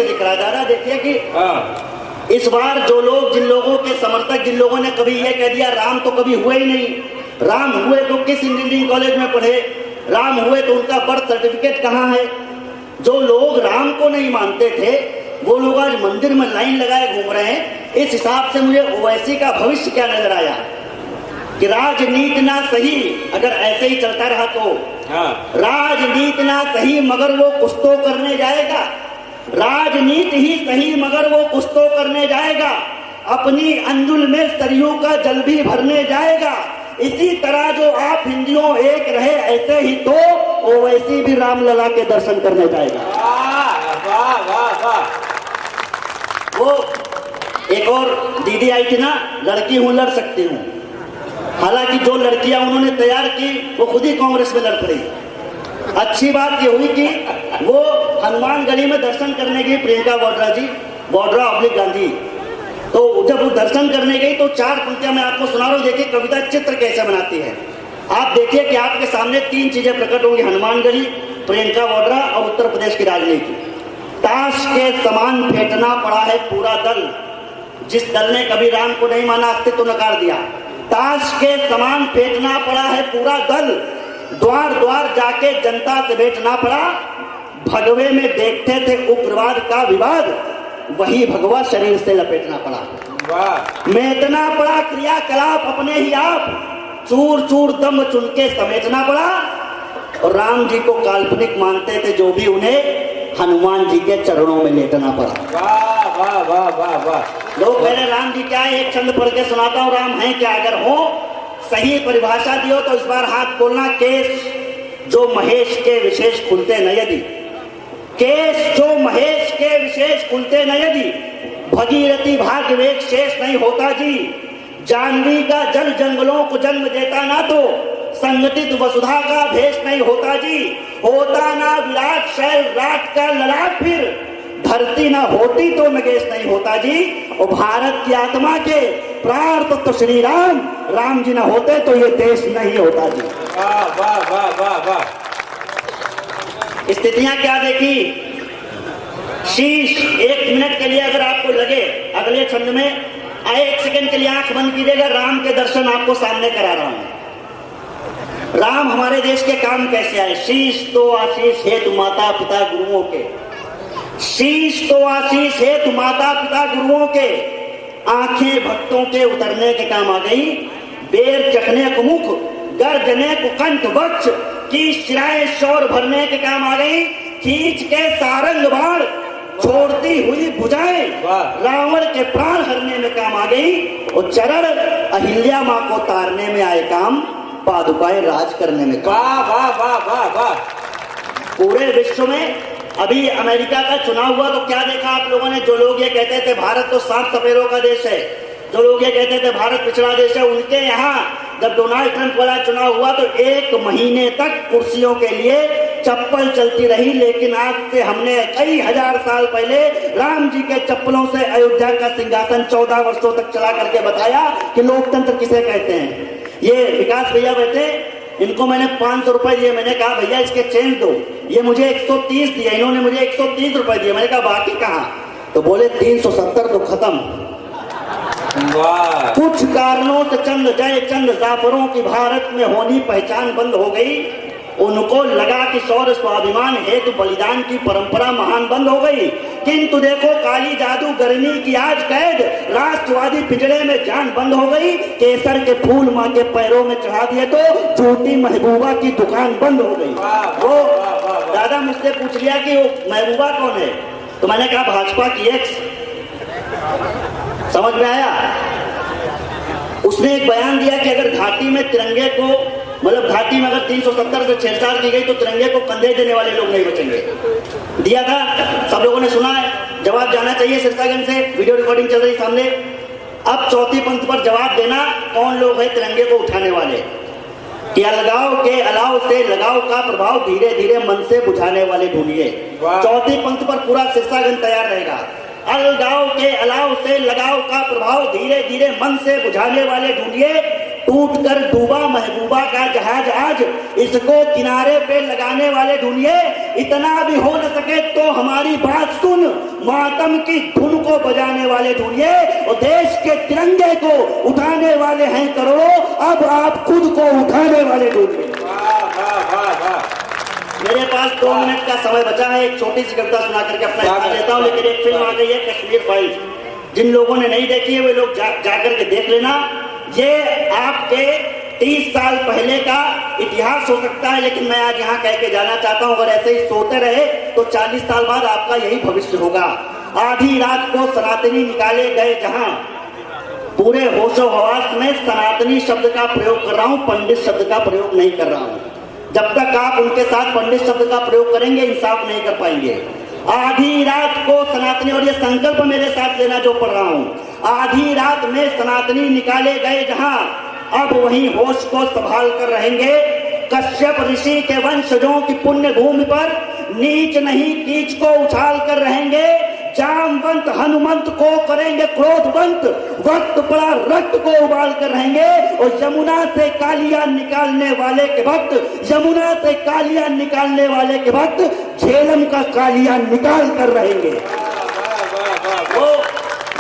भविष्य दिख रहा है। दादा देखिए कि इस बार जो लोग, जिन लोगों के समर्थक, जिन लोगों ने कभी ये कह दिया राम तो कभी हुए ही नहीं, राम हुए तो किस इंजीनियरिंग कॉलेज में पढ़े, राम हुए तो उनका बर्थ सर्टिफिकेट कहाँ है। जो लोग राम को नहीं मानते थे वो लोग आज मंदिर में लाइन लगाए घूम रहे हैं। इस हिसाब से मुझे ओवैसी का भविष्य क्या नजर आया कि राजनीति ना सही, अगर ऐसे ही चलता रहा तो राजनीति ना सही मगर वो कुछ तो करने जाएगा, राजनीति ही सही मगर वो कुछ तो करने जाएगा, अपनी अंजुल में सरयू का जल भी भरने जाएगा। इसी तरह जो आप हिंदुओं एक रहे ऐसे ही तो ओवैसी भी रामलला के दर्शन करने जाएगा। वाह वाह वाह। वो एक और दीदी आई थी ना, लड़की हूं लड़ सकती हूं, हालांकि जो लड़कियां उन्होंने तैयार की वो खुद ही कांग्रेस में लड़ पड़ी। अच्छी बात ये हुई कि वो हनुमान गढ़ी में दर्शन करने गई प्रियंका वाड्रा जी, वाड्रा ऑब्लिक गांधी। तो जब वो दर्शन करने गई तो 4 पंक्तियां मैं आपको सुना रहा हूं, देखिए कविता चित्र कैसे बनाती है। आप देखिए कि आपके सामने 3 चीजें प्रकट होंगी, हनुमान गढ़ी, प्रियंका वाड्रा और उत्तर प्रदेश की राजनीति। ताश के समान फेंटना पड़ा है पूरा दल, जिस दल ने कभी राम को नहीं माना अस्तित्व नकार दिया। ताश के समान फेंटना पड़ा है पूरा दल, द्वार द्वार जाके जनता से भेंटना पड़ा। भगवे में देखते थे उग्रवाद का विवाद, वही भगवा शरीर से लपेटना पड़ा। मेटना पड़ा क्रियाकलाप अपने ही आप, चूर चूर दम चुन के समेटना पड़ा। और राम जी को काल्पनिक मानते थे जो भी, उन्हें हनुमान जी के चरणों में लेटना पड़ा। वाह वाह वाह वाह वाह। लोग कह रहे राम जी क्या है, एक छंद पढ़ के सुनाता हूँ, राम है क्या, अगर हो सही परिभाषा दियो तो इस बार हाथ खोलना। केस जो महेश के विशेष खुलते न यदि, केस जो महेश के विशेष खुलते न यदि, भगीरथी भाग्य वेग शेष नहीं होता जी। जानवी का जल जंगलों को जन्म देता ना तो, संगठित वसुधा का भेष नहीं होता जी। होता ना विराट शैल राट का ललाट, फिर धरती ना होती तो नगेश नहीं होता जी। और भारत की आत्मा के प्राण तो श्री राम, राम जी ना होते तो ये देश नहीं होता जी। वाह वाह वाह वाह वाह। स्थितियां क्या देखी। शीश 1 मिनट के लिए अगर आपको लगे, अगले छंद में 1 सेकंड के लिए आंख बंद कीजिएगा, राम के दर्शन आपको सामने करा रहा हूं। राम हमारे देश के काम कैसे आए। शीश तो आशीष हेतु माता पिता गुरुओं के, शीश तो आशीष हेतु माता पिता गुरुओं के, आंखें भक्तों के उतरने के काम आ गई। बेर चखने को मुख, गर्जने को कंठ वक्ष, की शिराएं शौर भरने के काम आ गई। खींच के सारंग बाण छोड़ती हुई भुजाएं रावण के प्राण हरने में काम आ गई। और चरण अहिल्या मां को तारने में आए काम, पादुकाएं राज करने में। वाह वाह वाह वाह वाह। पूरे विश्व में अभी अमेरिका का चुनाव हुआ तो क्या देखा आप लोगों ने। जो लोग ये कहते थे भारत तो सांप सपेरों का देश है, जो लोग ये कहते थे भारत पिछड़ा देश है, उनके यहाँ जब डोनाल्ड ट्रंप वाला चुनाव हुआ तो 1 महीने तक कुर्सियों के लिए चप्पल चलती रही। लेकिन आज से हमने कई हजार साल पहले राम जी के चप्पलों से अयोध्या का सिंहासन 14 वर्षों तक चला करके बताया कि लोकतंत्र किसे कहते हैं। ये विकास भैया बैठे, इनको मैंने 500 रुपए दिए। मैंने कहा भैया इसके चेंज दो, ये मुझे 130 दिया, इन्होंने मुझे 130 रुपए दिए। मैंने कहा बाकी कहाँ, तो बोले 370 तो खत्म। कुछ कारणों से चंद जय चंद जाफरों की भारत में होनी पहचान बंद हो गई। उनको लगा कि शौर्य स्वाभिमान हेतु बलिदान की परंपरा महान बंद हो गई। किंतु देखो काली जादू गर्मी की आज कैद, राष्ट्रवादी पिंजड़े में जान बंद हो गई। केसर के फूल मां के पैरों में चढ़ा दिए तो झूठी महबूबा की दुकान बंद हो गई। वो दादा मुझसे पूछ लिया कि वो महबूबा कौन है, तो मैंने कहा भाजपा की एक्स। समझ में आया। उसने एक बयान दिया कि अगर घाटी में तिरंगे को, मतलब घाटी में अगर 370 से छेड़छाड़ की गई तो तिरंगे को कंधे देने वाले लोग नहीं बचेंगे। दिया था, सब लोगों ने सुना है। जवाब जाना चाहिए सिरसागंज से, वीडियो रिकॉर्डिंग चल रही सामने। अब चौथी पंक्ति पर जवाब देना, कौन लोग है तिरंगे को उठाने वाले। कि अलगाव के अलाव से लगाव का प्रभाव धीरे धीरे मन से बुझाने वाले ढूंढिए। चौथी पंक्ति पर पूरा सिरसागंज तैयार रहेगा। अलगाव के अलाव से लगाव का प्रभाव धीरे धीरे मन से बुझाने वाले ढूंढिए। टूटकर डूबा महबूबा का जहाज आज, इसको किनारे पे लगाने वाले ढूंढिए। इतना भी हो न सके तो हमारी बात सुन, मातम की धुन को बजाने वाले ढूंढिए। और देश के तिरंगे को उठाने वाले हैं करोड़ों, अब आप खुद को उठाने वाले ढूंढिए। वाह वाह वाह वाह। मेरे पास 2 मिनट का समय बचा है, एक छोटी सी कविता सुना करके अपना हिस्सा लेता हूँ। लेकिन एक फिल्म आ गई है कश्मीर फाइल्स, जिन लोगों ने नहीं देखी है वे लोग जाकर के देख लेना। ये आपके 30 साल पहले का इतिहास हो सकता है, लेकिन मैं आज यहाँ कह के जाना चाहता हूँ, अगर ऐसे ही सोते रहे तो 40 साल बाद आपका यही भविष्य होगा। आधी रात को सनातनी निकाले गए जहां, पूरे होशो हवास में सनातनी शब्द का प्रयोग कर रहा हूं, पंडित शब्द का प्रयोग नहीं कर रहा हूं। जब तक आप उनके साथ पंडित शब्द का प्रयोग करेंगे इंसाफ नहीं कर पाएंगे। आधी रात को सनातनी, और ये संकल्प मेरे साथ लेना जो पढ़ रहा हूं, आधी रात में सनातनी निकाले गए जहां, अब वहीं होश को संभाल कर रहेंगे। कश्यप ऋषि के वंशजों की पुण्य भूमि पर नीच नहीं कीच को उछाल कर रहेंगे। जामवंत हनुमंत को करेंगे क्रोधवंत, वक्त पड़ा रक्त को उबाल कर रहेंगे। और यमुना से कालिया निकालने वाले के वक्त, यमुना से कालिया निकालने वाले के वक्त झेलम का कालिया निकाल कर रहेंगे। वो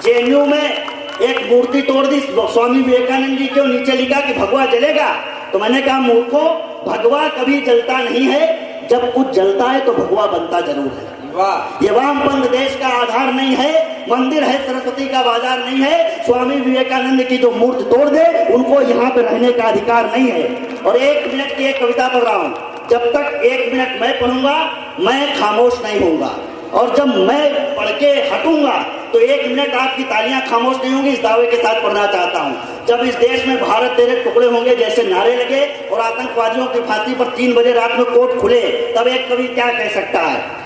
जेएनयू में एक मूर्ति तोड़ दी स्वामी विवेकानंद जी के, नीचे लिखा कि भगवा जलेगा। तो मैंने कहा मूर्खों, भगवा कभी जलता नहीं है, जब कुछ जलता है तो भगवा बनता जरूर है। ये वामपंथ देश का आधार नहीं है, मंदिर है, सरस्वती का बाजार नहीं है। स्वामी विवेकानंद की जो मूर्ति तोड़ दे उनको यहाँ पे रहने का अधिकार नहीं है। और 1 मिनट की एक कविता पढ़ रहा हूँ, जब तक 1 मिनट मैं पढ़ूंगा मैं खामोश नहीं होऊंगा, और जब मैं पढ़ के हटूंगा तो 1 मिनट आपकी तालियां खामोश नहीं होंगी। इस दावे के साथ पढ़ना चाहता हूं, जब इस देश में भारत तेरे टुकड़े होंगे जैसे नारे लगे और आतंकवादियों की फांसी पर 3 बजे रात में कोर्ट खुले, तब एक कवि क्या कह सकता है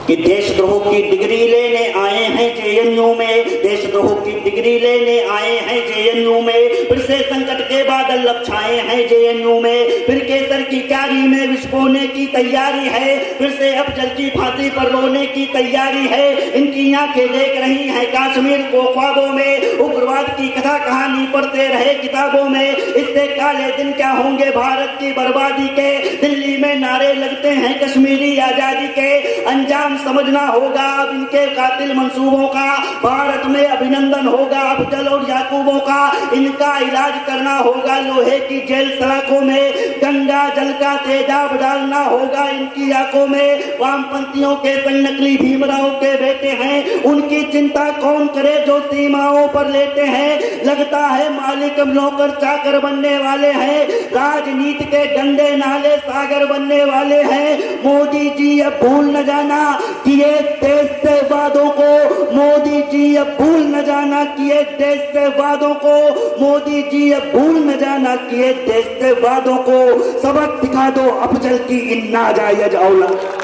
कि देशद्रोह की डिग्री लेने आए हैं जेएनयू में, देशद्रोह की डिग्री लेने आए हैं जेएनयू में। फिर से संकट के बादल लपछाए हैं जेएनयू में, फिर केसर की क्यारी में विस्फोने की तैयारी है, फिर से अफजल की फांसी पर रोने की तैयारी है। इनकी आंखें देख रही हैं कश्मीर को ख्वाबों में, उग्रवाद की कथा कहानी पढ़ते रहे किताबों में। इससे काले दिन क्या होंगे भारत की बर्बादी के, दिल्ली में नारे लगते हैं कश्मीरी आजादी के। अंजाम समझना होगा अब इनके कातिल मंसूबों का, भारत में अभिनंदन होगा अफजल और याकूबों का। इनका इलाज करना होगा लोहे की जेल सलाखों में, गंगा जल का तेजाब डालना होगा इनकी आंखों में। वामपंथियों के संग नकली भीमराव के बेटे हैं, उनकी चिंता कौन करे जो सीमाओं पर लेते हैं। लगता है मालिक नौकर चाकर बनने वाले हैं, राजनीति के गंदे नाले सागर बनने वाले हैं। मोदी जी अब भूल न जाना किए देश से वादों को, मोदी जी अब भूल न जाना किए देश से वादों को, मोदी जी अब भूल न जाना किए देश से वादों को। सबक सिखा दो अफजल की इन नाजायज औलाद।